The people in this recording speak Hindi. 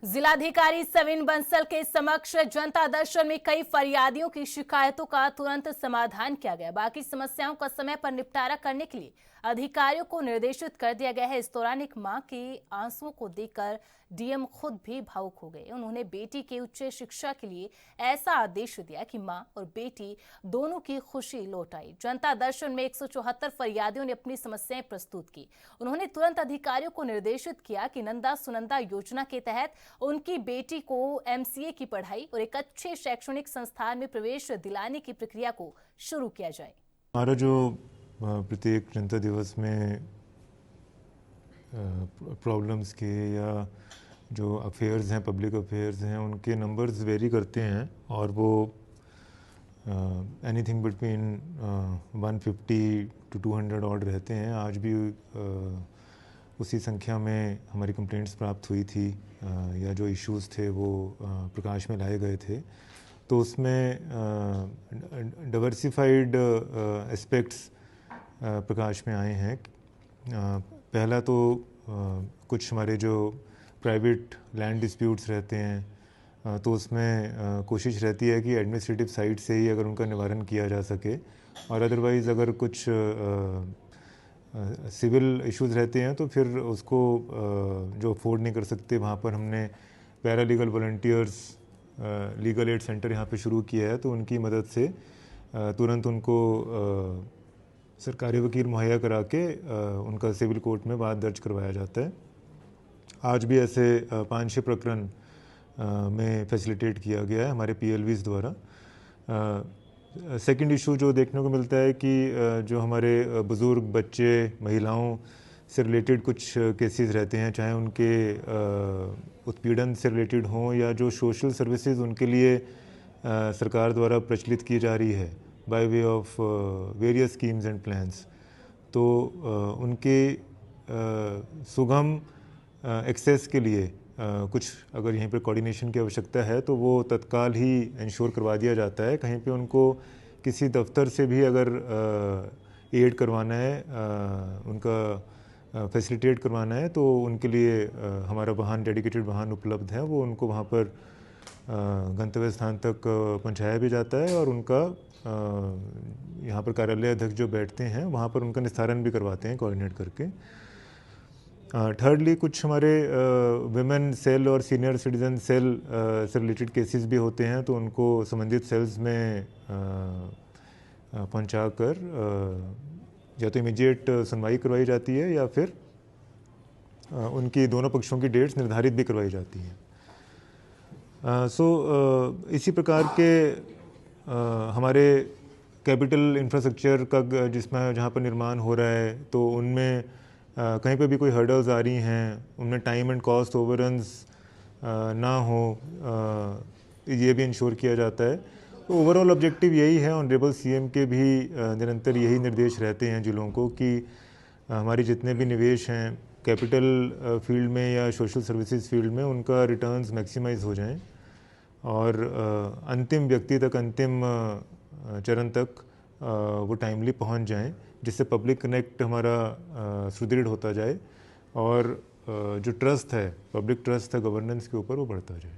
जिलाधिकारी सविन बंसल के समक्ष जनता दर्शन में कई फरियादियों की शिकायतों का तुरंत समाधान किया गया। बाकी समस्याओं का समय पर निपटारा करने के लिए अधिकारियों को निर्देशित कर दिया गया है। इस दौरान एक मां के आंसुओं को देखकर डीएम खुद भी भावुक हो गए। उन्होंने बेटी के उच्च शिक्षा के लिए ऐसा आदेश दिया कि मां और बेटी दोनों की खुशी लौट आई। जनता दर्शन में 174 फरियादियों ने अपनी समस्याएं प्रस्तुत की। उन्होंने तुरंत अधिकारियों को निर्देशित किया कि नंदा सुनंदा योजना के तहत उनकी बेटी को एमसीए की पढ़ाई और एक अच्छे शैक्षणिक संस्थान में प्रवेश दिलाने की प्रक्रिया को शुरू किया जाए। हमारा जो प्रत्येक जनता दिवस में प्रॉब्लम्स के या जो अफेयर्स हैं, पब्लिक अफेयर्स हैं, उनके नंबर्स वेरी करते हैं और वो एनीथिंग बिटवीन 150 to 200 ऑर्ड रहते हैं। आज भी उसी संख्या में हमारी कंप्लेंट्स प्राप्त हुई थी या जो इश्यूज़ थे वो प्रकाश में लाए गए थे। तो उसमें डाइवर्सिफाइड एस्पेक्ट्स प्रकाश में आए हैं। पहला तो कुछ हमारे जो प्राइवेट लैंड डिस्प्यूट्स रहते हैं तो उसमें कोशिश रहती है कि एडमिनिस्ट्रेटिव साइड से ही अगर उनका निवारण किया जा सके, और अदरवाइज़ अगर कुछ सिविल इश्यूज़ रहते हैं तो फिर उसको जो अफोर्ड नहीं कर सकते, वहाँ पर हमने paralegal volunteers legal aid centre यहाँ पे शुरू किया है। तो उनकी मदद से तुरंत उनको सरकारी वकील मुहैया करा के उनका सिविल कोर्ट में बात दर्ज करवाया जाता है। आज भी ऐसे 5-6 प्रकरण में फैसिलिटेट किया गया है हमारे पीएलवीज़ द्वारा। सेकंड इशू जो देखने को मिलता है कि जो हमारे बुज़ुर्ग, बच्चे, महिलाओं से रिलेटेड कुछ केसेस रहते हैं, चाहे उनके उत्पीड़न से रिलेटेड हों या जो सोशल सर्विसेज उनके लिए सरकार द्वारा प्रचलित की जा रही है by way of various schemes and plans. तो उनके सुगम एक्सेस के लिए कुछ अगर यहीं पर कोऑर्डिनेशन की आवश्यकता है तो वो तत्काल ही इंश्योर करवा दिया जाता है। कहीं पे उनको किसी दफ्तर से भी अगर एड करवाना है, उनका फैसिलिटेट करवाना है, तो उनके लिए हमारा वाहन, डेडिकेटेड वाहन उपलब्ध है। वो उनको वहाँ पर गंतव्य स्थान तक पहुँचाया भी जाता है और उनका यहाँ पर कार्यालय अध्यक्ष जो बैठते हैं वहाँ पर उनका निस्तारण भी करवाते हैं कोऑर्डिनेट करके। थर्डली कुछ हमारे विमेन सेल और सीनियर सिटीजन सेल से रिलेटेड केसेस भी होते हैं, तो उनको संबंधित सेल्स में पहुंचाकर या तो इमीडिएट सुनवाई करवाई जाती है या फिर उनकी दोनों पक्षों की डेट्स निर्धारित भी करवाई जाती हैं। इसी प्रकार के हमारे कैपिटल इंफ्रास्ट्रक्चर का जिसमें जहाँ पर निर्माण हो रहा है तो उनमें कहीं पे भी कोई हर्डल्स आ रही हैं, उनमें टाइम एंड कॉस्ट ओवररन्स ना हो, ये भी इंश्योर किया जाता है। तो ओवरऑल ऑब्जेक्टिव यही है। ऑनरेबल सीएम के भी निरंतर यही निर्देश रहते हैं जिलों को कि हमारे जितने भी निवेश हैं कैपिटल फील्ड में या सोशल सर्विसेज फील्ड में, उनका रिटर्न्स मैक्सिमाइज हो जाएं और अंतिम व्यक्ति तक, अंतिम चरण तक वो टाइमली पहुंच जाएं, जिससे पब्लिक कनेक्ट हमारा सुदृढ़ होता जाए और जो ट्रस्ट है, पब्लिक ट्रस्ट है गवर्नेंस के ऊपर, वो बढ़ता जाए।